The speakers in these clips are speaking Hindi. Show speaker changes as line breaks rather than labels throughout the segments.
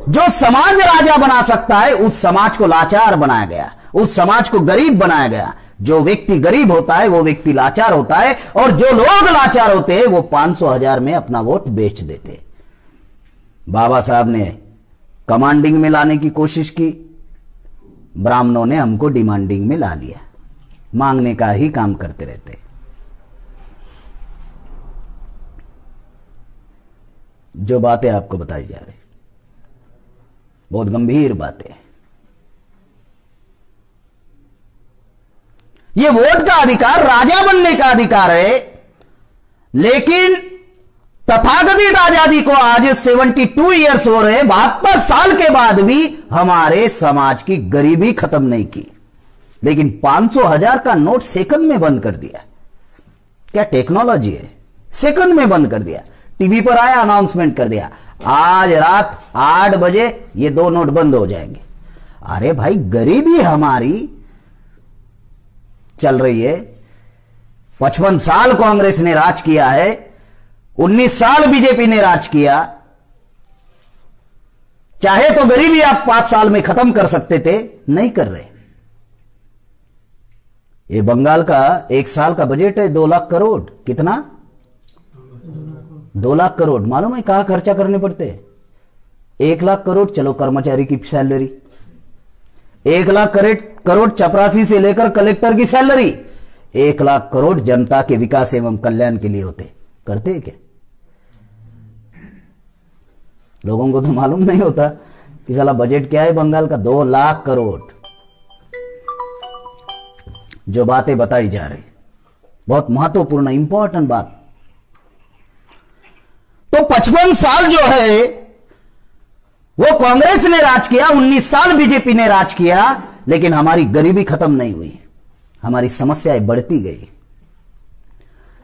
जो समाज राजा बना सकता है उस समाज को लाचार बनाया गया, उस समाज को गरीब बनाया गया। जो व्यक्ति गरीब होता है वो व्यक्ति लाचार होता है, और जो लोग लाचार होते हैं वो 500,000 में अपना वोट बेच देते। बाबा साहब ने कमांडिंग में लाने की कोशिश की, ब्राह्मणों ने हमको डिमांडिंग में ला लिया। मांगने का ही काम करते रहते। जो बातें आपको बताई जा रही बहुत गंभीर बातें। ये वोट का अधिकार राजा बनने का अधिकार है, लेकिन तथाकथित आजादी को आज 72 ईयर्स हो रहे, 72 साल के बाद भी हमारे समाज की गरीबी खत्म नहीं की, लेकिन 500,000 का नोट सेकंड में बंद कर दिया। क्या टेक्नोलॉजी है? सेकंड में बंद कर दिया। टीवी पर आया, अनाउंसमेंट कर दिया, आज रात 8 बजे ये 2 नोट बंद हो जाएंगे। अरे भाई, गरीबी हमारी चल रही है। 55 साल कांग्रेस ने राज किया है, 19 साल बीजेपी ने राज किया। चाहे तो गरीबी आप 5 साल में खत्म कर सकते थे, नहीं कर रहे। ये बंगाल का 1 साल का बजट है 2 लाख करोड़। कितना? 2 लाख करोड़। मालूम है कहां खर्चा करने पड़ते हैं? 1 लाख करोड़ चलो कर्मचारी की सैलरी, 1 लाख करोड़ चपरासी से लेकर कलेक्टर की सैलरी, 1 लाख करोड़ जनता के विकास एवं कल्याण के लिए होते। करते हैं क्या? लोगों को तो मालूम नहीं होता कि साला बजट क्या है बंगाल का। 2 लाख करोड़। जो बातें बताई जा रही बहुत महत्वपूर्ण इंपॉर्टेंट बात। तो 55 साल जो है वो कांग्रेस ने राज किया, 19 साल बीजेपी ने राज किया, लेकिन हमारी गरीबी खत्म नहीं हुई, हमारी समस्याएं बढ़ती गई।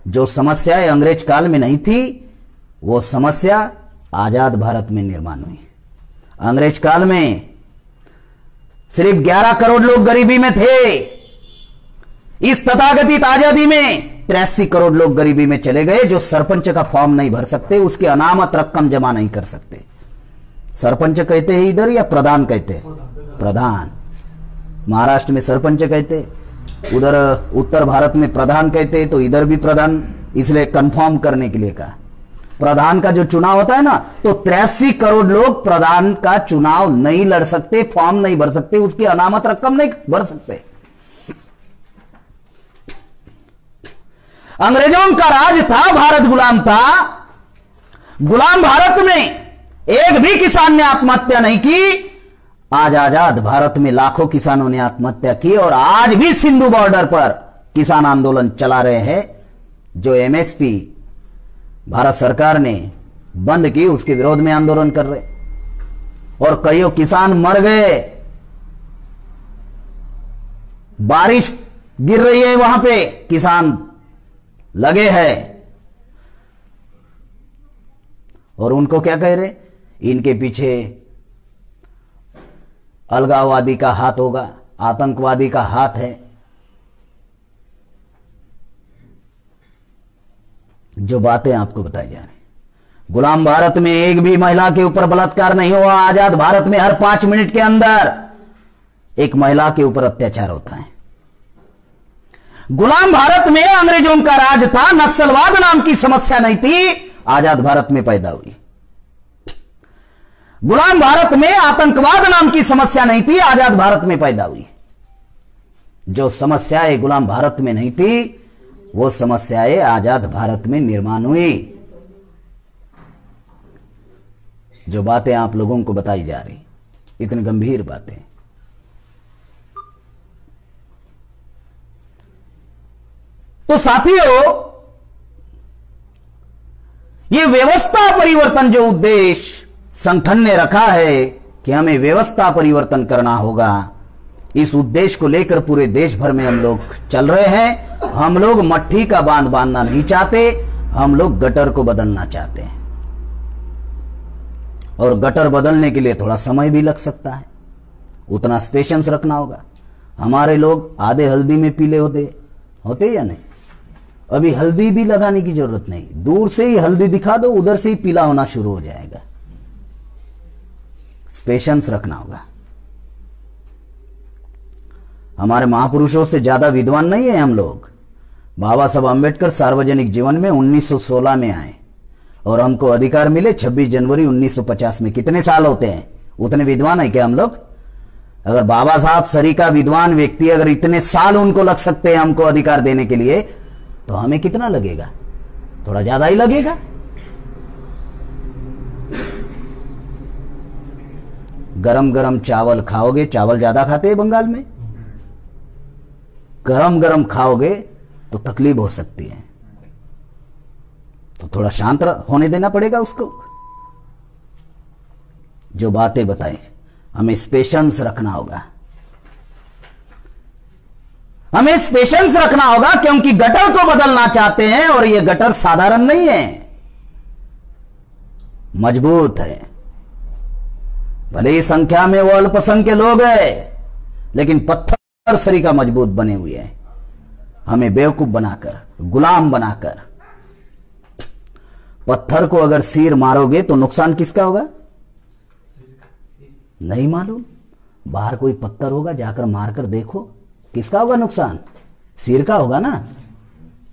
जो समस्याएं अंग्रेज काल में नहीं थी वो समस्या आजाद भारत में निर्माण हुई। अंग्रेज काल में सिर्फ 11 करोड़ लोग गरीबी में थे। इस तथाकथित आजादी में 83 करोड़ लोग गरीबी में चले गए, जो सरपंच का फॉर्म नहीं भर सकते, उसकी अनामत रकम जमा नहीं कर सकते। सरपंच कहते हैं इधर या प्रधान कहते हैं? प्रधान। महाराष्ट्र में सरपंच कहते, उधर उत्तर भारत में प्रधान कहते, तो इधर भी प्रधान, इसलिए कंफर्म करने के लिए कहा। प्रधान का जो चुनाव होता है ना, तो 83 करोड़ लोग प्रधान का चुनाव नहीं लड़ सकते, फॉर्म नहीं भर सकते, उसकी अनामत रकम नहीं भर सकते। अंग्रेजों का राज था, भारत गुलाम था। गुलाम भारत में एक भी किसान ने आत्महत्या नहीं की। आज आजाद भारत में लाखों किसानों ने आत्महत्या की, और आज भी सिंधु बॉर्डर पर किसान आंदोलन चला रहे हैं। जो एमएसपी भारत सरकार ने बंद की, उसके विरोध में आंदोलन कर रहे, और कईयों किसान मर गए। बारिश गिर रही है वहां पे, किसान लगे हैं, और उनको क्या कह रहे? इनके पीछे अलगाववादी का हाथ होगा, आतंकवादी का हाथ है। जो बातें आपको बताई जा रही, गुलाम भारत में एक भी महिला के ऊपर बलात्कार नहीं हुआ। आजाद भारत में हर 5 मिनट के अंदर एक महिला के ऊपर अत्याचार होता है। गुलाम भारत में अंग्रेजों का राज था, नक्सलवाद नाम की समस्या नहीं थी, आजाद भारत में पैदा हुई। गुलाम भारत में आतंकवाद नाम की समस्या नहीं थी, आजाद भारत में पैदा हुई। जो समस्याएं गुलाम भारत में नहीं थी, वो समस्याएं आजाद भारत में निर्माण हुई। जो बातें आप लोगों को बताई जा रही, इतनी गंभीर बातें। तो साथियों, ये व्यवस्था परिवर्तन जो उद्देश्य संगठन ने रखा है कि हमें व्यवस्था परिवर्तन करना होगा, इस उद्देश्य को लेकर पूरे देश भर में हम लोग चल रहे हैं। हम लोग मट्ठी का बांध बांधना नहीं चाहते, हम लोग गटर को बदलना चाहते हैं। और गटर बदलने के लिए थोड़ा समय भी लग सकता है, उतना पेशेंस रखना होगा। हमारे लोग आधे हल्दी में पीले होते या नहीं? अभी हल्दी भी लगाने की जरूरत नहीं, दूर से ही हल्दी दिखा दो, उधर से ही पीला होना शुरू हो जाएगा। पेशेंस रखना होगा। हमारे महापुरुषों से ज्यादा विद्वान नहीं है हम लोग। बाबा साहब अम्बेडकर सार्वजनिक जीवन में 1916 में आए और हमको अधिकार मिले 26 जनवरी 1950 में। कितने साल होते हैं? उतने विद्वान है क्या हम लोग? अगर बाबा साहब सरी का विद्वान व्यक्ति अगर इतने साल उनको लग सकते हैं हमको अधिकार देने के लिए, तो हमें कितना लगेगा? थोड़ा ज्यादा ही लगेगा। गरम गरम चावल खाओगे, चावल ज्यादा खाते हैं बंगाल में, गरम गरम खाओगे तो तकलीफ हो सकती है, तो थोड़ा शांत होने देना पड़ेगा उसको। जो बातें बताई हमें पेशेंस रखना होगा, हमें पेशेंस रखना होगा, क्योंकि गटर को बदलना चाहते हैं और यह गटर साधारण नहीं है, मजबूत है। भले ही संख्या में वो अल्पसंख्य लोग हैं, लेकिन पत्थर सरी का मजबूत बने हुए हैं। हमें बेवकूफ बनाकर, गुलाम बनाकर, पत्थर को अगर सिर मारोगे तो नुकसान किसका होगा? नहीं मालूम। बाहर कोई पत्थर होगा, जाकर मारकर देखो, किसका होगा नुकसान? सिर का होगा ना।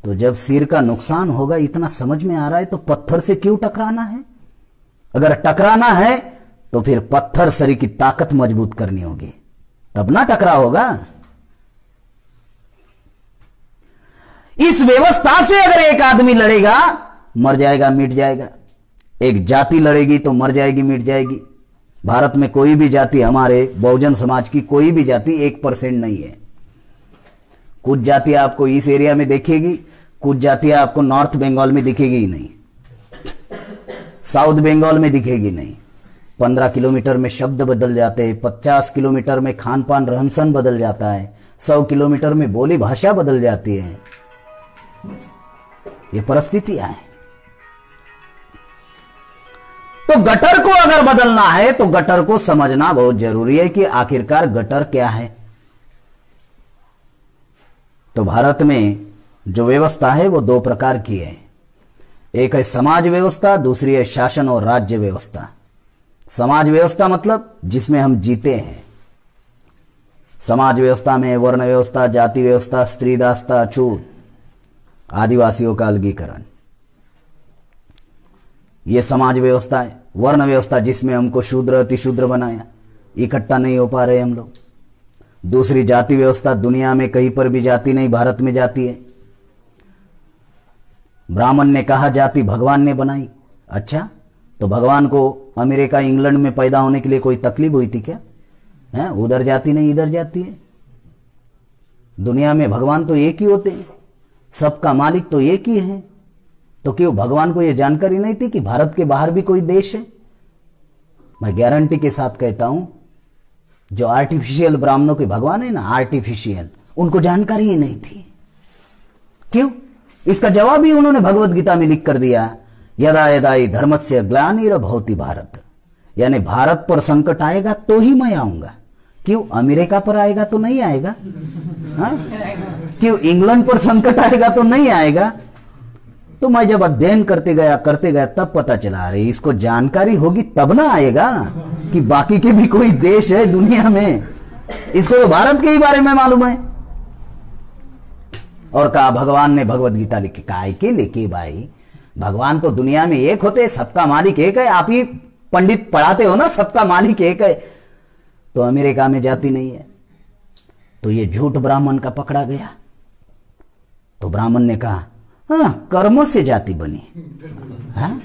तो जब सिर का नुकसान होगा इतना समझ में आ रहा है, तो पत्थर से क्यों टकराना है? अगर टकराना है तो फिर पत्थर सरी की ताकत मजबूत करनी होगी, तब ना टकराव होगा। इस व्यवस्था से अगर एक आदमी लड़ेगा, मर जाएगा, मिट जाएगा। एक जाति लड़ेगी तो मर जाएगी, मिट जाएगी। भारत में कोई भी जाति, हमारे बहुजन समाज की कोई भी जाति 1% नहीं है। कुछ जातियां आपको इस एरिया में दिखेगी, कुछ जातियां आपको नॉर्थ बंगाल में दिखेगी ही नहीं, साउथ बंगाल में दिखेगी नहीं। 15 किलोमीटर में शब्द बदल जाते हैं, 50 किलोमीटर में खान पान रहन सहन बदल जाता है, 100 किलोमीटर में बोली भाषा बदल जाती है। ये परिस्थितियां हैं। तो गटर को अगर बदलना है तो गटर को समझना बहुत जरूरी है कि आखिरकार गटर क्या है। तो भारत में जो व्यवस्था है वो 2 प्रकार की है। एक है समाज व्यवस्था, दूसरी है शासन और राज्य व्यवस्था। समाज व्यवस्था मतलब जिसमें हम जीते हैं। समाज व्यवस्था में वर्ण व्यवस्था, जाति व्यवस्था, स्त्री दासता, अछूत, आदिवासियों का अलगीकरण, यह समाज व्यवस्था है। वर्ण व्यवस्था जिसमें हमको शूद्र अतिशूद्र बनाया, इकट्ठा नहीं हो पा रहे हम लोग। दूसरी जाति व्यवस्था, दुनिया में कहीं पर भी जाति नहीं, भारत में जाति है। ब्राह्मण ने कहा जाति भगवान ने बनाई। अच्छा, तो भगवान को अमेरिका इंग्लैंड में पैदा होने के लिए कोई तकलीफ हुई थी क्या? है, उधर जाति नहीं, इधर जाति है। दुनिया में भगवान तो एक ही होते हैं, सबका मालिक तो एक ही है। तो क्यों भगवान को यह जानकारी नहीं थी कि भारत के बाहर भी कोई देश है? मैं गारंटी के साथ कहता हूं, जो आर्टिफिशियल ब्राह्मणों के भगवान है ना, आर्टिफिशियल, उनको जानकारी ही नहीं थी। क्यों? इसका जवाब ही उन्होंने भगवत गीता में लिख कर दिया, यदा यदा ही धर्मस्य ग्लानिर्भवति भारत, यानी भारत पर संकट आएगा तो ही मैं आऊंगा। क्यों? अमेरिका पर आएगा तो नहीं आएगा? हाँ? क्यों इंग्लैंड पर संकट आएगा तो नहीं आएगा? तो मैं जब अध्ययन करते गया तब पता चला, अरे इसको जानकारी होगी तब ना आएगा कि बाकी के भी कोई देश है दुनिया में। इसको तो भारत के ही बारे में मालूम है। और कहा भगवान ने भगवत गीता लिखी। काय के लेके भाई, भगवान तो दुनिया में एक होते, सबका मालिक एक है। आप ही पंडित पढ़ाते हो ना, सबका मालिक एक है। तो अमेरिका में जाति नहीं है। तो ये झूठ ब्राह्मण का पकड़ा गया। तो ब्राह्मण ने कहा, हाँ, कर्म से जाति बनी। हाँ?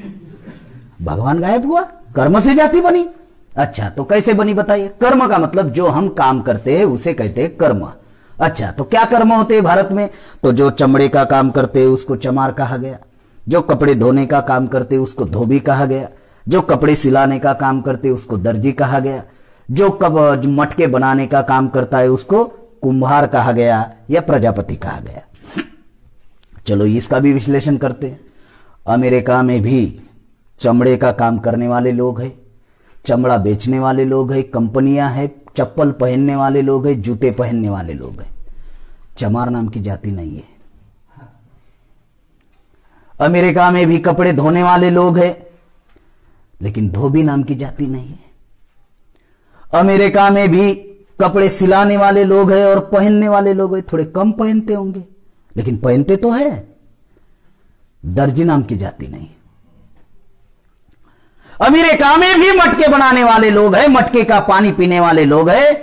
भगवान गायब हुआ, कर्म से जाति बनी। अच्छा, तो कैसे बनी बताइए? कर्म का मतलब जो हम काम करते हैं उसे कहते हैं कर्म। अच्छा, तो क्या कर्म होते हैं भारत में? तो जो चमड़े का काम करते हैं उसको चमार कहा गया, जो कपड़े धोने का काम करते हैं उसको धोबी कहा गया, जो कपड़े सिलाने का काम करते हैं उसको दर्जी कहा गया, जो मटके बनाने का काम करता है उसको कुम्हार कहा गया या प्रजापति कहा गया। चलो इसका भी विश्लेषण करते हैं। अमेरिका में भी चमड़े का काम करने वाले लोग हैं, चमड़ा बेचने वाले लोग हैं, कंपनियां हैं, चप्पल पहनने वाले लोग हैं, जूते पहनने वाले लोग हैं। चमार नाम की जाति नहीं है। अमेरिका में भी कपड़े धोने वाले लोग हैं, लेकिन धोबी नाम की जाति नहीं है। अमेरिका में भी कपड़े सिलाने वाले लोग हैं और पहनने वाले लोग हैं, थोड़े कम पहनते होंगे लेकिन पहनते तो है। दर्जी नाम की जाति नहीं। अमेरिका में भी मटके बनाने वाले लोग हैं, मटके का पानी पीने वाले लोग हैं,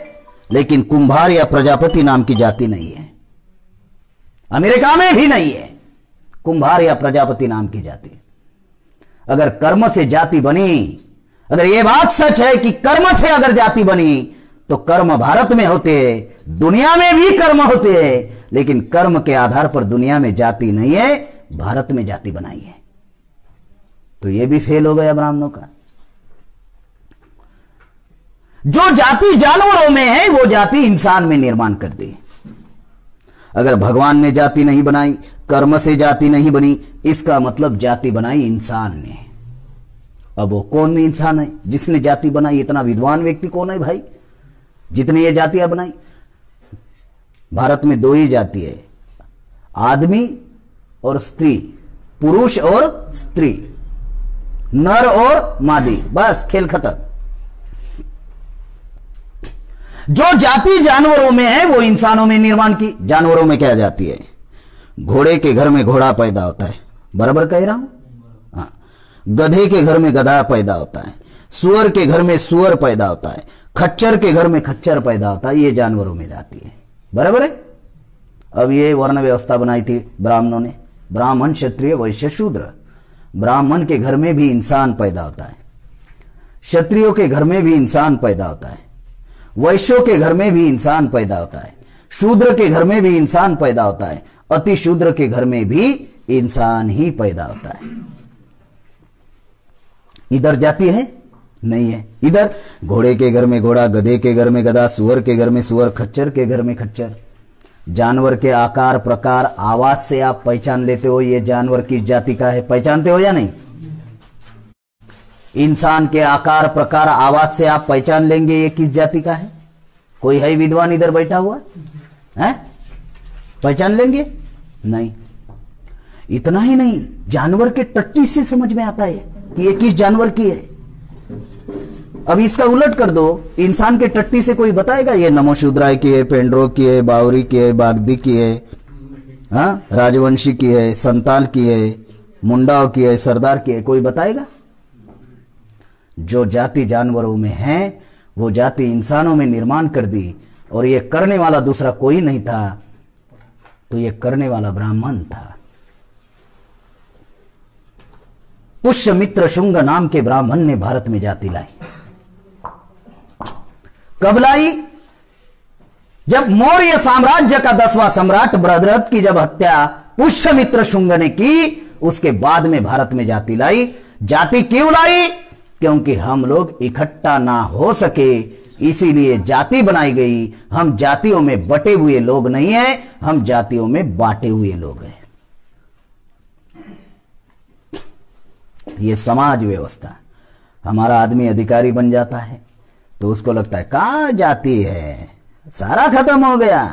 लेकिन कुंभार या प्रजापति नाम की जाति नहीं है। अमेरिका में भी नहीं है कुंभार या प्रजापति नाम की जाति। अगर कर्म से जाति बनी, अगर यह बात सच है कि कर्म से अगर जाति बनी तो कर्म भारत में होते हैं, दुनिया में भी कर्म होते हैं, लेकिन कर्म के आधार पर दुनिया में जाति नहीं है, भारत में जाति बनाई है। तो यह भी फेल हो गया ब्राह्मणों का। जो जाति जानवरों में है वो जाति इंसान में निर्माण कर दी। अगर भगवान ने जाति नहीं बनाई, कर्म से जाति नहीं बनी, इसका मतलब जाति बनाई इंसान ने। अब वो कौन इंसान है जिसने जाति बनाई? इतना विद्वान व्यक्ति कौन है भाई जितने ये जातियां बनाई? भारत में दो ही जाति है, आदमी और स्त्री, पुरुष और स्त्री, नर और मादी, बस खेल खत्म। जो जाति जानवरों में है वो इंसानों में निर्माण की। जानवरों में क्या जाति है? घोड़े के घर में घोड़ा पैदा होता है, बराबर कह रहा हूं? हाँ। गधे के घर में गधा पैदा होता है, सुअर के घर में सुअर पैदा होता है, खच्चर के घर में खच्चर पैदा होता है। ये जानवरों में जाती है, बराबर है। अब ये वर्ण व्यवस्था बनाई थी ब्राह्मणों ने, ब्राह्मण क्षत्रिय वैश्य शूद्र। ब्राह्मण के घर में भी इंसान पैदा होता है, क्षत्रियों के घर में भी इंसान पैदा होता है, वैश्यों के घर में भी इंसान पैदा होता है, शूद्र के घर में भी इंसान पैदा होता है, अति शूद्र के घर में भी इंसान ही पैदा होता है। इधर जाति है? नहीं है। इधर घोड़े के घर में घोड़ा, गधे के घर में गधा, सुअर के घर में सुअर, खच्चर के घर में खच्चर। जानवर के आकार, प्रकार, आवाज से आप पहचान लेते हो ये जानवर किस जाति का है, पहचानते हो या नहीं? इंसान के आकार, प्रकार, आवाज से आप पहचान लेंगे ये किस जाति का है। कोई है विद्वान इधर बैठा हुआ है? पहचान लेंगे? नहीं। इतना ही नहीं, जानवर के टट्टी से समझ में आता है कि ये किस जानवर की है। अब इसका उलट कर दो, इंसान के टट्टी से कोई बताएगा ये नमोशूद्राय की है, पेंड्रो की है, बावरी की है, बागदी की है, हाँ, राजवंशी की है, संताल की है, मुंडाओं की है, सरदार की है? कोई बताएगा? जो जाति जानवरों में है वो जाति इंसानों में निर्माण कर दी, और ये करने वाला दूसरा कोई नहीं था, तो ये करने वाला ब्राह्मण था। पुष्यमित्र शुंग नाम के ब्राह्मण ने भारत में जाति लाई। कब लाई? जब मौर्य साम्राज्य का 10वां सम्राट बृहद्रथ की जब हत्या पुष्यमित्र शुंग ने की, उसके बाद में भारत में जाति लाई। जाति क्यों लाई? क्योंकि हम लोग इकट्ठा ना हो सके, इसीलिए जाति बनाई गई। हम जातियों में बटे हुए लोग नहीं हैं, हम जातियों में बांटे हुए लोग हैं। ये समाज व्यवस्था। हमारा आदमी अधिकारी बन जाता है तो उसको लगता है कहां जाति है, सारा खत्म हो गया,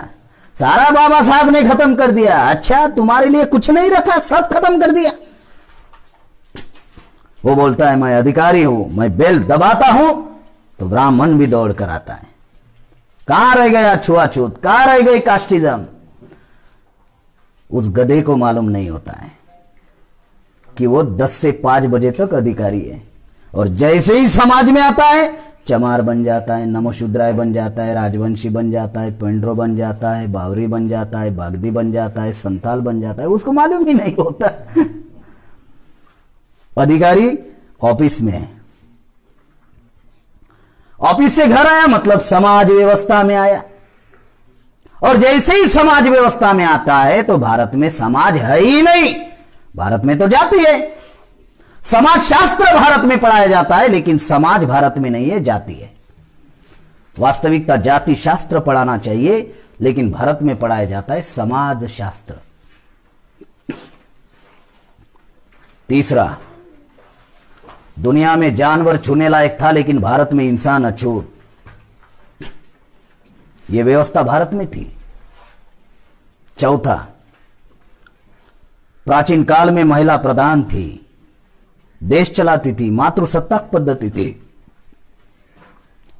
सारा बाबा साहब ने खत्म कर दिया। अच्छा, तुम्हारे लिए कुछ नहीं रखा, सब खत्म कर दिया। वो बोलता है मैं अधिकारी हूं, मैं बेल दबाता हूं, तो ब्राह्मण भी दौड़ कर आता है। कहां रह गया छुआछूत, कहां रह गई कास्टिज्म? उस गधे को मालूम नहीं होता है कि वो 10 से 5 बजे तक अधिकारी है, और जैसे ही समाज में आता है चमार बन जाता है, नमोशूद्राय बन जाता है, राजवंशी बन जाता है, पेंड्रो बन जाता है, बावरी बन जाता है, बागदी बन जाता है, संताल बन जाता है। उसको मालूम ही नहीं होता। अधिकारी ऑफिस में है, ऑफिस से घर आया मतलब समाज व्यवस्था में आया, और जैसे ही समाज व्यवस्था में आता है तो भारत में समाज है ही नहीं, भारत में तो जाति है। समाज शास्त्र भारत में पढ़ाया जाता है, लेकिन समाज भारत में नहीं है, जाति है। वास्तविकता जाति शास्त्र पढ़ाना चाहिए, लेकिन भारत में पढ़ाया जाता है समाज शास्त्र। तीसरा, दुनिया में जानवर छूने लायक था, लेकिन भारत में इंसान अछूत। यह व्यवस्था भारत में थी। चौथा, प्राचीन काल में महिला प्रधान थी, देश चलाती थी, मातृसत्ताक पद्धति थी।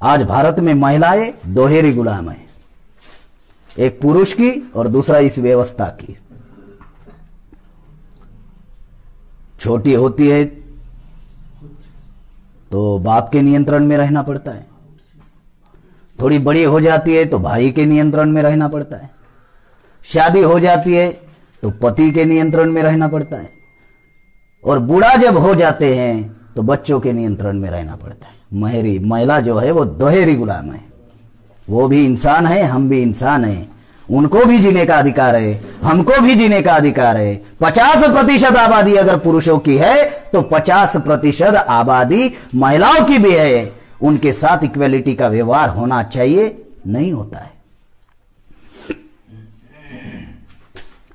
आज भारत में महिलाएं दोहरी गुलाम है, एक पुरुष की और दूसरा इस व्यवस्था की। छोटी होती है तो बाप के नियंत्रण में रहना पड़ता है, थोड़ी बड़ी हो जाती है तो भाई के नियंत्रण में रहना पड़ता है, शादी हो जाती है तो पति के नियंत्रण में रहना पड़ता है, और बूढ़ा जब हो जाते हैं तो बच्चों के नियंत्रण में रहना पड़ता है। महिला जो है वो दोहरी गुलाम है। वो भी इंसान है, हम भी इंसान हैं, उनको भी जीने का अधिकार है, हमको भी जीने का अधिकार है। 50% आबादी अगर पुरुषों की है तो 50% आबादी महिलाओं की भी है। उनके साथ इक्वेलिटी का व्यवहार होना चाहिए, नहीं होता है।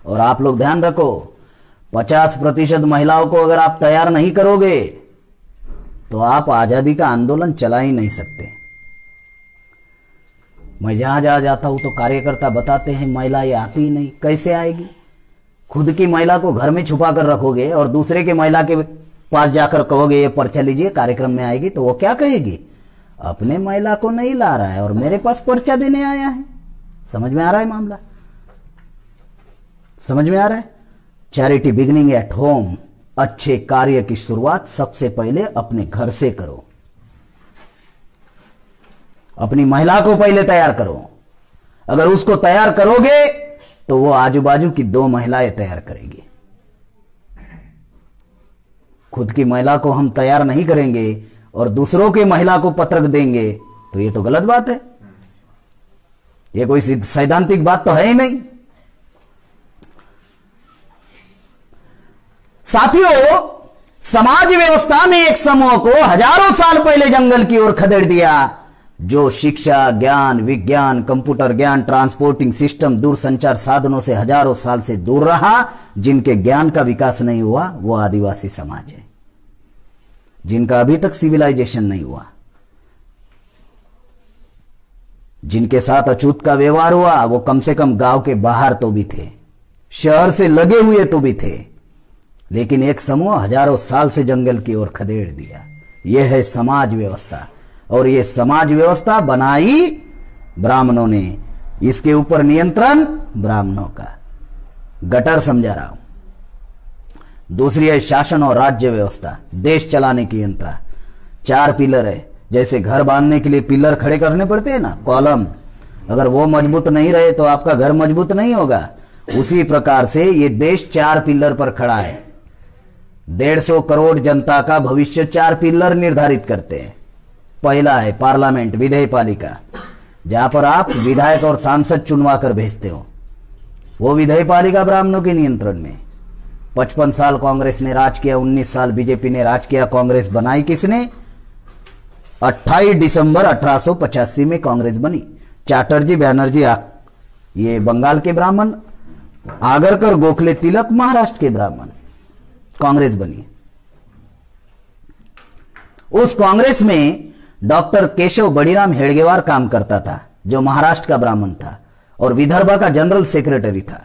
और आप लोग ध्यान रखो, 50% महिलाओं को अगर आप तैयार नहीं करोगे तो आप आजादी का आंदोलन चला ही नहीं सकते। मैं जहां जहां जाता हूं तो कार्यकर्ता बताते हैं महिला ये आती ही नहीं। कैसे आएगी? खुद की महिला को घर में छुपा कर रखोगे और दूसरे के महिला के पास जाकर कहोगे ये पर्चा लीजिए, कार्यक्रम में आएगी, तो वो क्या कहेगी? अपने महिला को नहीं ला रहा है और मेरे पास पर्चा देने आया है। समझ में आ रहा है मामला? समझ में आ रहा है? Charity beginning at home. अच्छे कार्य की शुरुआत सबसे पहले अपने घर से करो। अपनी महिला को पहले तैयार करो। अगर उसको तैयार करोगे तो वो आजू बाजू की 2 महिलाएं तैयार करेगी। खुद की महिला को हम तैयार नहीं करेंगे और दूसरों के महिला को पत्रक देंगे तो ये तो गलत बात है। ये कोई सैद्धांतिक बात तो है ही नहीं। साथियों, समाज व्यवस्था में एक समूह को हजारों साल पहले जंगल की ओर खदेड़ दिया, जो शिक्षा, ज्ञान, विज्ञान, कंप्यूटर ज्ञान, ट्रांसपोर्टिंग सिस्टम, दूरसंचार साधनों से हजारों साल से दूर रहा। जिनके ज्ञान का विकास नहीं हुआ वो आदिवासी समाज है, जिनका अभी तक सिविलाइजेशन नहीं हुआ, जिनके साथ अछूत का व्यवहार हुआ वो कम से कम गांव के बाहर तो भी थे, शहर से लगे हुए तो भी थे। लेकिन एक समूह हजारों साल से जंगल की ओर खदेड़ दिया। यह है समाज व्यवस्था, और यह समाज व्यवस्था बनाई ब्राह्मणों ने। इसके ऊपर नियंत्रण ब्राह्मणों का। गटर समझा रहा हूं। दूसरी है शासन और राज्य व्यवस्था, देश चलाने की यंत्रा। 4 पिलर है। जैसे घर बांधने के लिए पिलर खड़े करने पड़ते हैं ना, कॉलम, अगर वो मजबूत नहीं रहे तो आपका घर मजबूत नहीं होगा। उसी प्रकार से ये देश 4 पिलर पर खड़ा है। 150 करोड़ जनता का भविष्य 4 पिलर निर्धारित करते हैं। पहला है पार्लियामेंट, विधेय पालिका, जहां पर आप विधायक और सांसद चुनवा कर भेजते हो। वो विधेय पालिका ब्राह्मणों के नियंत्रण में। 55 साल कांग्रेस ने राज किया, 19 साल बीजेपी ने राज किया। कांग्रेस बनाई किसने? 28 दिसंबर 1885 में कांग्रेस बनी। चैटर्जी, बैनर्जी ये बंगाल के ब्राह्मण, आगरकर, गोखले, तिलक महाराष्ट्र के ब्राह्मण। कांग्रेस बनी। उस कांग्रेस में डॉक्टर केशव बड़ीराम हेडगेवार काम करता था, जो महाराष्ट्र का ब्राह्मण था और विदर्भ का जनरल सेक्रेटरी था।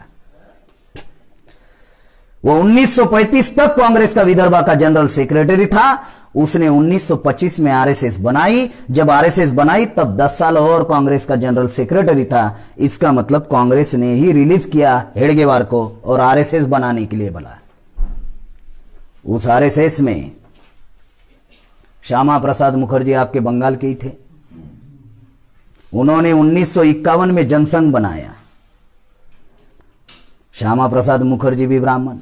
वो 1935 तक कांग्रेस का विदर्भ का जनरल सेक्रेटरी था। उसने 1925 में आरएसएस बनाई। जब आरएसएस बनाई तब 10 साल और कांग्रेस का जनरल सेक्रेटरी था। इसका मतलब कांग्रेस ने ही रिलीज किया हेडगेवार को और आरएसएस बनाने के लिए बोला। उस आरएसएस में श्यामा प्रसाद मुखर्जी आपके बंगाल के ही थे। उन्होंने 1951 में जनसंघ बनाया। श्यामा प्रसाद मुखर्जी भी ब्राह्मण।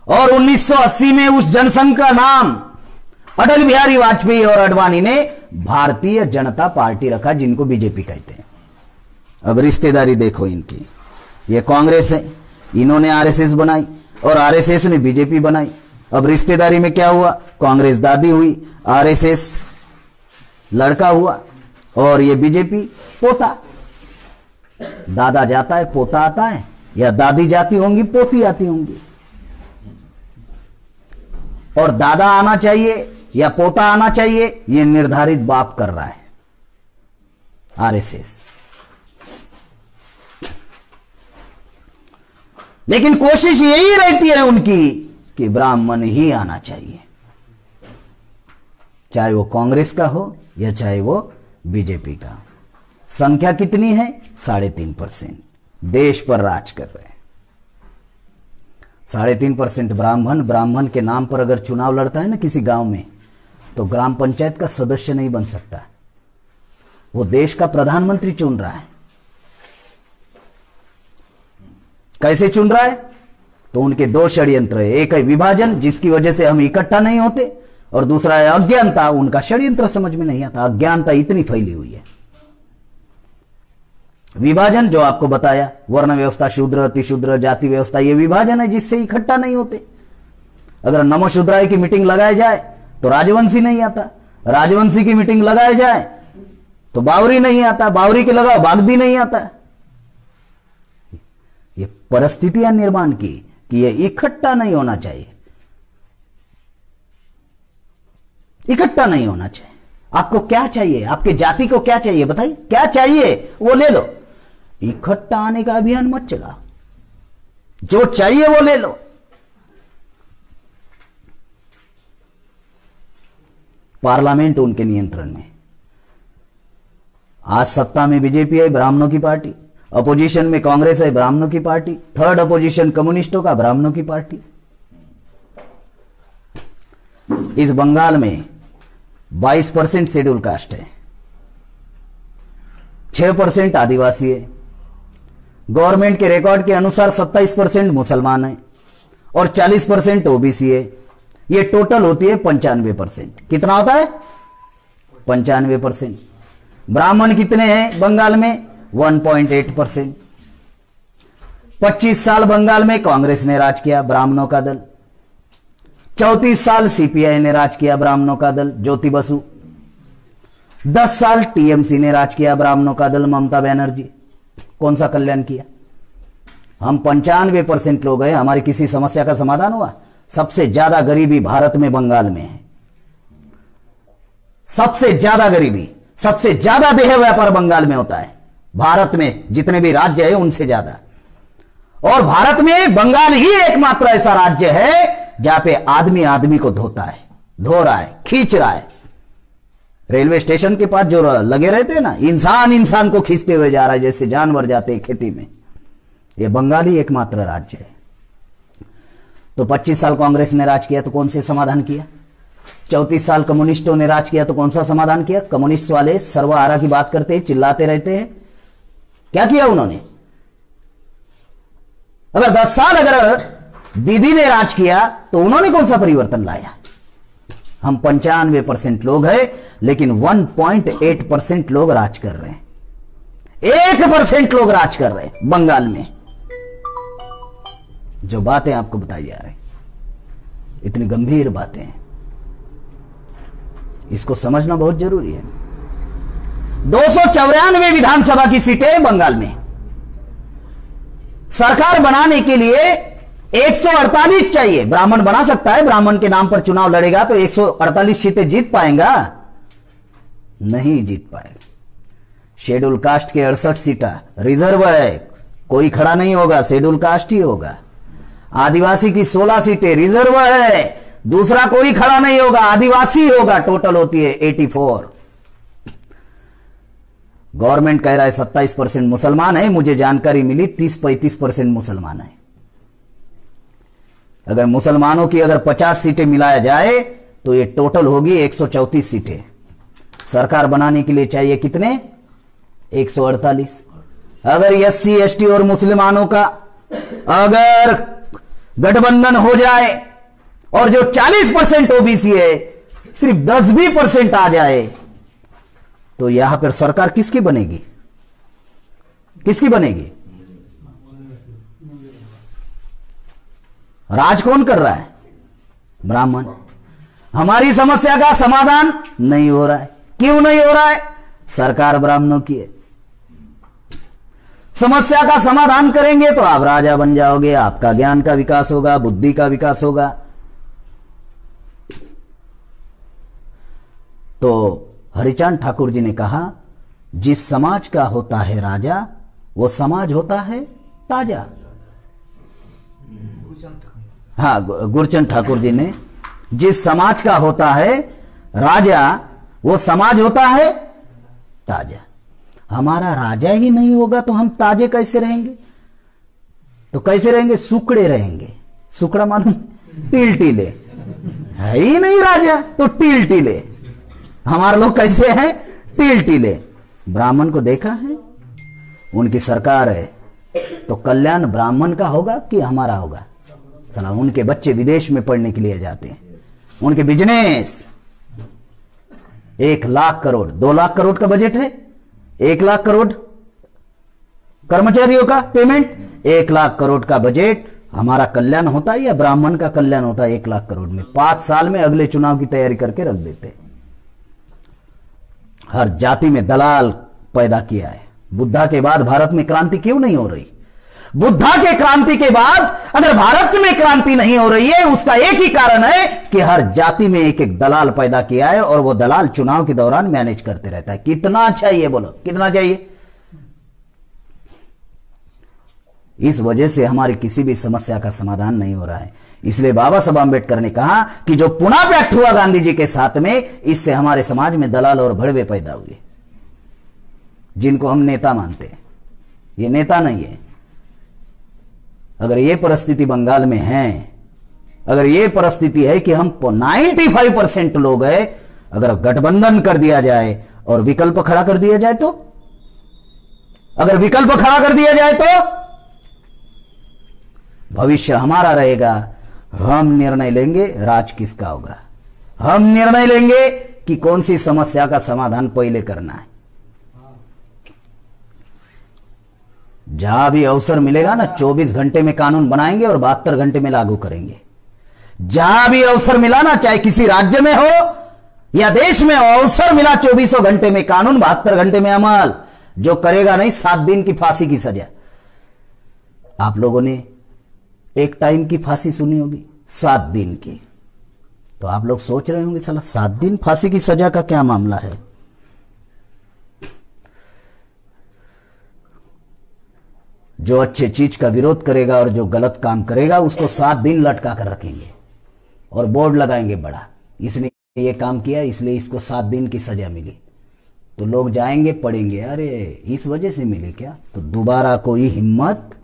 और 1980 में उस जनसंघ का नाम अटल बिहारी वाजपेयी और अडवाणी ने भारतीय जनता पार्टी रखा, जिनको बीजेपी कहते हैं। अब रिश्तेदारी देखो इनकी। ये कांग्रेस है, इन्होंने आरएसएस बनाई और आरएसएस ने बीजेपी बनाई। अब रिश्तेदारी में क्या हुआ? कांग्रेस दादी हुई, आरएसएस लड़का हुआ और ये बीजेपी पोता। दादा जाता है, पोता आता है, या दादी जाती होंगी, पोती आती होंगी। और दादा आना चाहिए या पोता आना चाहिए, यह निर्धारित बाप कर रहा है, आरएसएस। लेकिन कोशिश यही रहती है उनकी कि ब्राह्मण ही आना चाहिए। चाहे वो कांग्रेस का हो या चाहे वो बीजेपी का। संख्या कितनी है? 3.5%। देश पर राज कर रहे हैं। 3.5% ब्राह्मण। ब्राह्मण के नाम पर अगर चुनाव लड़ता है ना किसी गांव में, तो ग्राम पंचायत का सदस्य नहीं बन सकता। वो देश का प्रधानमंत्री चुन रहा है। कैसे चुन रहा है? तो उनके दो षड्यंत्र है। एक है विभाजन, जिसकी वजह से हम इकट्ठा नहीं होते, और दूसरा है अज्ञानता। उनका षड्यंत्र समझ में नहीं आता। अज्ञानता इतनी फैली हुई है। विभाजन जो आपको बताया, वर्ण व्यवस्था, शूद्र, अतिशूद्र, जाति व्यवस्था, ये विभाजन है जिससे इकट्ठा नहीं होते। अगर नमो शूद्राय की मीटिंग लगाई जाए तो राजवंशी नहीं आता, राजवंशी की मीटिंग लगाई जाए तो बावरी नहीं आता, बावरी के लगाओ बागदी नहीं आता। ये परिस्थितियां निर्माण की कि ये इकट्ठा नहीं होना चाहिए, इकट्ठा नहीं होना चाहिए। आपको क्या चाहिए? आपके जाति को क्या चाहिए? बताइए क्या चाहिए, वो ले लो। इकट्ठा आने का अभियान मत चला, जो चाहिए वो ले लो। पार्लियामेंट उनके नियंत्रण में। आज सत्ता में बीजेपी है, ब्राह्मणों की पार्टी। अपोजिशन में कांग्रेस है, ब्राह्मणों की पार्टी। थर्ड अपोजिशन कम्युनिस्टों का, ब्राह्मणों की पार्टी। इस बंगाल में 22% शेड्यूल कास्ट है, 6% आदिवासी है। गवर्नमेंट के रिकॉर्ड के अनुसार 27% मुसलमान है और 40% ओबीसी है। ये टोटल होती है 95%। कितना होता है? 95%। ब्राह्मण कितने हैं बंगाल में? 1.8%। 25 साल बंगाल में कांग्रेस ने राज किया, ब्राह्मणों का दल। 34 साल सीपीआई ने राज किया, ब्राह्मणों का दल, ज्योति बसु। 10 साल टीएमसी ने राज किया, ब्राह्मणों का दल, ममता बनर्जी। कौन सा कल्याण किया? हम 95% लोग हैं, हमारी किसी समस्या का समाधान हुआ? सबसे ज्यादा गरीबी भारत में बंगाल में है। सबसे ज्यादा गरीबी, सबसे ज्यादा देह व्यापार बंगाल में होता है। भारत में जितने भी राज्य है उनसे ज्यादा। और भारत में बंगाल ही एकमात्र ऐसा राज्य है जहां पे आदमी आदमी को धोता है, धो रहा है, खींच रहा है। रेलवे स्टेशन के पास जो लगे रहते हैं ना, इंसान इंसान को खींचते हुए जा रहा है जैसे जानवर जाते हैं खेती में। ये बंगाल ही एकमात्र राज्य है। तो 25 साल कांग्रेस ने राज किया तो कौन से समाधान किया? 34 साल कम्युनिस्टों ने राज किया तो कौन सा समाधान किया? कम्युनिस्ट वाले सर्वहारा की बात करते हैं, चिल्लाते रहते हैं। क्या किया उन्होंने? अगर 10 साल अगर दीदी ने राज किया तो उन्होंने कौन सा परिवर्तन लाया? हम 95% लोग हैं, लेकिन 1.8% लोग राज कर रहे हैं। 1% लोग राज कर रहे हैं बंगाल में। जो बातें आपको बताई जा रही, इतनी गंभीर बातें हैं, इसको समझना बहुत जरूरी है। 294 विधानसभा की सीटें बंगाल में। सरकार बनाने के लिए 148 चाहिए। ब्राह्मण बना सकता है, ब्राह्मण के नाम पर चुनाव लड़ेगा तो 148 सीटें जीत पाएगा? नहीं जीत पाएगा। शेड्यूल कास्ट के 68 सीटें रिजर्व है, कोई खड़ा नहीं होगा, शेड्यूल कास्ट ही होगा। आदिवासी की 16 सीटें रिजर्व है, दूसरा कोई खड़ा नहीं होगा, आदिवासी होगा। टोटल होती है 84। गवर्नमेंट कह रहा है 27% मुसलमान है, मुझे जानकारी मिली 30-35% मुसलमान है। अगर मुसलमानों की अगर 50 सीटें मिलाया जाए तो ये टोटल होगी 134 सीटें। सरकार बनाने के लिए चाहिए कितने? 148। अगर एससी एसटी और मुसलमानों का अगर गठबंधन हो जाए और जो 40% ओबीसी है सिर्फ 10-20% आ जाए तो यहां पर सरकार किसकी बनेगी? किसकी बनेगी? राज कौन कर रहा है? ब्राह्मण। हमारी समस्या का समाधान नहीं हो रहा है। क्यों नहीं हो रहा है? सरकार ब्राह्मणों की है। समस्या का समाधान करेंगे तो आप राजा बन जाओगे, आपका ज्ञान का विकास होगा, बुद्धि का विकास होगा। तो हरिचांद ठाकुर जी ने कहा, जिस समाज का होता है राजा वो समाज होता है ताजा। हाँ, गुरचंद ठाकुर जी ने, जिस समाज का होता है राजा वो समाज होता है ताजा। हमारा राजा ही नहीं होगा तो हम ताजे कैसे रहेंगे? तो कैसे रहेंगे? सुकड़े रहेंगे। सुकड़ा मालूम? टील टीले। है ही नहीं राजा तो टील टीले। हमारे लोग कैसे हैं? टील टीले। ब्राह्मण को देखा है? उनकी सरकार है तो कल्याण ब्राह्मण का होगा कि हमारा होगा? चला, उनके बच्चे विदेश में पढ़ने के लिए जाते हैं, उनके बिजनेस 1 लाख करोड़, 2 लाख करोड़ का बजट है, 1 लाख करोड़ कर्मचारियों का पेमेंट, 1 लाख करोड़ का बजट। हमारा कल्याण होता है या ब्राह्मण का कल्याण होता है? 1 लाख करोड़ में 5 साल में अगले चुनाव की तैयारी करके रख देते। हर जाति में दलाल पैदा किया है। बुद्धा के बाद भारत में क्रांति क्यों नहीं हो रही? बुद्धा के क्रांति के बाद अगर भारत में क्रांति नहीं हो रही है, उसका एक ही कारण है कि हर जाति में एक एक दलाल पैदा किया है और वो दलाल चुनाव के दौरान मैनेज करते रहता है। कितना चाहिए? बोलो कितना चाहिए? इस वजह से हमारी किसी भी समस्या का समाधान नहीं हो रहा है। इसलिए बाबा साहब आंबेडकर ने कहा कि जो पुनः व्यक्त हुआ गांधी जी के साथ में, इससे हमारे समाज में दलाल और भड़वे पैदा हुए, जिनको हम नेता मानते हैं। ये नेता नहीं है। अगर ये परिस्थिति बंगाल में है, अगर ये परिस्थिति है कि हम 95% लोग हैं, अगर गठबंधन कर दिया जाए और विकल्प खड़ा कर दिया जाए तो, अगर विकल्प खड़ा कर दिया जाए तो भविष्य हमारा रहेगा। हम निर्णय लेंगे राज किसका होगा। हम निर्णय लेंगे कि कौन सी समस्या का समाधान पहले करना है। जहां भी अवसर मिलेगा ना, 24 घंटे में कानून बनाएंगे और 72 घंटे में लागू करेंगे। जहां भी अवसर मिला ना, चाहे किसी राज्य में हो या देश में हो, अवसर मिला 24 घंटे में कानून, 72 घंटे में अमल। जो करेगा नहीं, 7 दिन की फांसी की सजा। आप लोगों ने एक टाइम की फांसी सुनी होगी, 7 दिन की। तो आप लोग सोच रहे होंगे साला 7 दिन फांसी की सजा का क्या मामला है? जो अच्छे चीज का विरोध करेगा और जो गलत काम करेगा उसको 7 दिन लटका कर रखेंगे और बोर्ड लगाएंगे बड़ा, इसने ये काम किया इसलिए इसको 7 दिन की सजा मिली। तो लोग जाएंगे पढ़ेंगे, अरे इस वजह से मिली क्या? तो दोबारा कोई हिम्मत,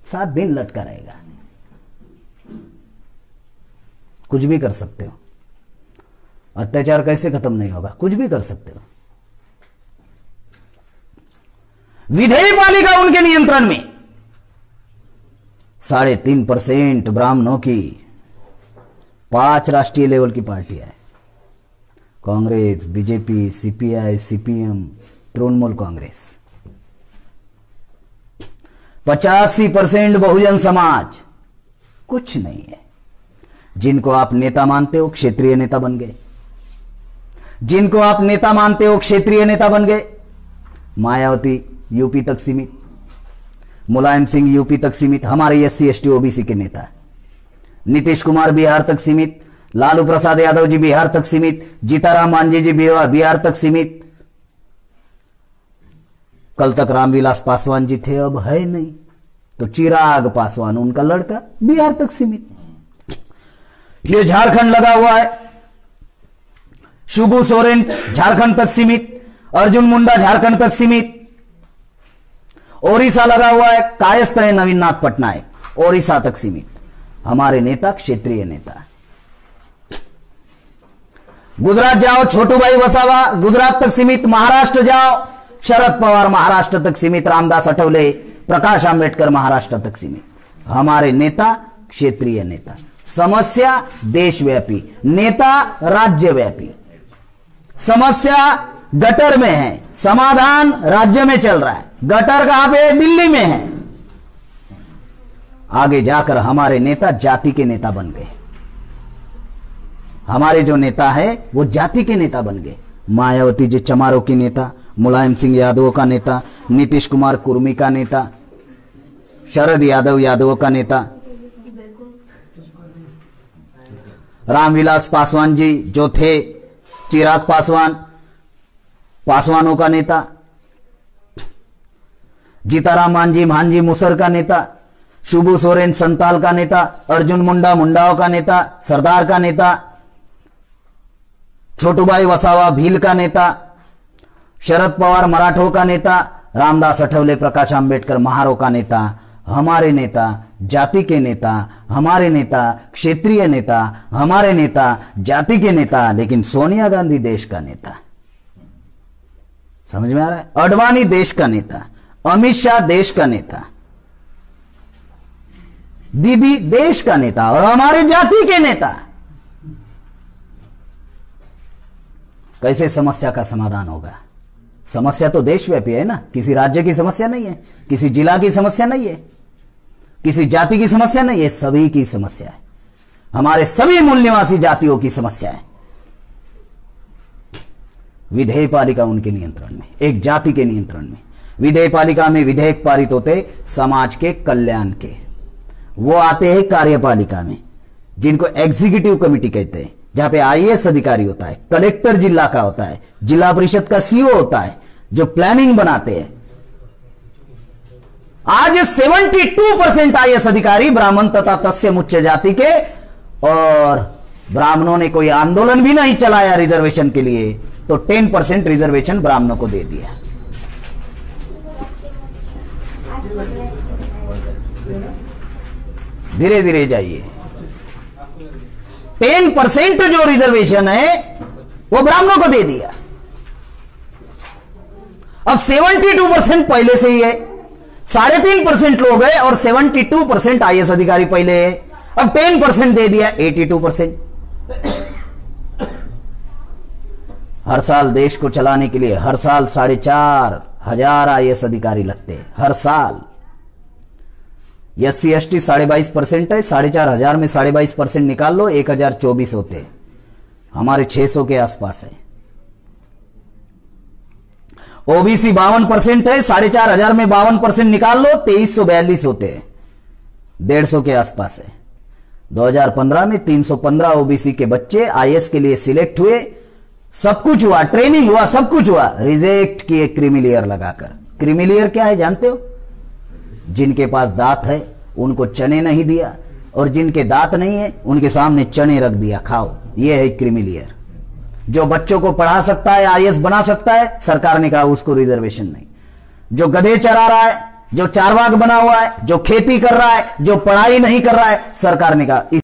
7 दिन लटका रहेगा। कुछ भी कर सकते हो। अत्याचार कैसे खत्म नहीं होगा? कुछ भी कर सकते हो। विधेय पालिका उनके नियंत्रण में। 3.5% ब्राह्मणों की 5 राष्ट्रीय लेवल की पार्टियां हैं, Congress, BJP, CPI, CPM, Trinamool Congress. 85% Bahujan Samaj. कुछ नहीं है। जिनको आप नेता मानते हो क्षेत्रीय नेता बन गए। जिनको आप नेता मानते हो क्षेत्रीय नेता बन गए। मायावती यूपी तक सीमित, मुलायम सिंह यूपी तक सीमित, हमारे एससी एसटी ओबीसी के नेता। नीतीश कुमार बिहार तक सीमित, लालू प्रसाद यादव जी बिहार तक सीमित, जीताराम मांझी जी बिहार तक सीमित। कल तक रामविलास पासवान जी थे, अब है नहीं। तो चिराग पासवान उनका लड़का बिहार तक सीमित। ये झारखंड लगा हुआ है, शिबू सोरेन झारखंड तक सीमित, अर्जुन मुंडा झारखंड तक सीमित। ओडिशा लगा हुआ है, कायस्थ है नवीन नाथ पटनायक, ओडिशा तक सीमित। हमारे नेता क्षेत्रीय नेता। गुजरात जाओ छोटू भाई वसावा गुजरात तक सीमित, महाराष्ट्र जाओ शरद पवार महाराष्ट्र तक सीमित, रामदास अठवले, प्रकाश आंबेडकर महाराष्ट्र तक सीमित। हमारे नेता क्षेत्रीय नेता। समस्या देशव्यापी, नेता राज्यव्यापी। समस्या गटर में है, समाधान राज्य में चल रहा है। गटर कहां पे? दिल्ली में है। आगे जाकर हमारे नेता जाति के नेता बन गए। हमारे जो नेता है वो जाति के नेता बन गए। मायावती जी चमारों की नेता, मुलायम सिंह यादव का नेता, नीतीश कुमार कुर्मी का नेता, शरद यादव यादवों का नेता, रामविलास पासवान जी जो थे, चिराग पासवान पासवानों का नेता, जीताराम मांझी मुसर का नेता, शिबू सोरेन संताल का नेता, अर्जुन मुंडा मुंडाओं का नेता, सरदार का नेता, छोटूभाई वसावा भील का नेता, शरद पवार मराठों का नेता, रामदास अठवले प्रकाश आंबेडकर महारों का नेता, हमारे नेता जाति के नेता, हमारे नेता क्षेत्रीय नेता, हमारे नेता जाति के नेता, लेकिन सोनिया गांधी देश का नेता। समझ में आ रहा है? अडवाणी देश का नेता, अमित शाह देश का नेता, दीदी देश का नेता और हमारे जाति के नेता। कैसे समस्या का समाधान होगा? समस्या तो देशव्यापी है ना, किसी राज्य की समस्या नहीं है, किसी जिला की समस्या नहीं है, किसी जाति की समस्या नहीं है, सभी की समस्या है, हमारे सभी मूल निवासी जातियों की समस्या है। विधेयपालिका उनके नियंत्रण में, एक जाति के नियंत्रण में। विधेयपालिका में विधेयक पारित होते समाज के कल्याण के, वो आते हैं कार्यपालिका में, जिनको एग्जीक्यूटिव कमेटी कहते हैं, जहां पे आईएएस अधिकारी होता है, कलेक्टर जिला का होता है, जिला परिषद का सीओ होता है, जो प्लानिंग बनाते हैं। आज 72% आईएएस अधिकारी ब्राह्मण तथा तत्सम उच्च जाति के, और ब्राह्मणों ने कोई आंदोलन भी नहीं चलाया रिजर्वेशन के लिए, तो 10% रिजर्वेशन ब्राह्मणों को दे दिया। धीरे धीरे जाइए। 10% जो रिजर्वेशन है वो ब्राह्मणों को दे दिया। अब 72% पहले से ही है, 3.5% लोग हैं और 72% आईएएस अधिकारी पहले है। अब 10% दे दिया, 82%। हर साल देश को चलाने के लिए हर साल 4,500 आईएएस अधिकारी लगते हैं, हर साल। SC ST 22.5% है, 4,500 में 22% निकाल लो, 1,024 होते हैं, हमारे 600 के आसपास है। ओबीसी 52% है, 4,500 में 52% निकाल लो, 2,342 होते हैं, 150 के आसपास है। 2015 में 315 ओबीसी के बच्चे आईएएस के लिए सिलेक्ट हुए, सब कुछ हुआ, ट्रेनिंग हुआ, सब कुछ हुआ, रिजेक्ट किए क्रीमिलियर लगाकर। क्रीमिलियर क्या है जानते हो? जिनके पास दांत है उनको चने नहीं दिया, और जिनके दांत नहीं है उनके सामने चने रख दिया, खाओ। यह है क्रीमिलियर। जो बच्चों को पढ़ा सकता है, आईएएस बना सकता है, सरकार ने कहा उसको रिजर्वेशन नहीं। जो गधे चरा रहा है, जो चारवाक बना हुआ है, जो खेती कर रहा है, जो पढ़ाई नहीं कर रहा है, सरकार ने कहा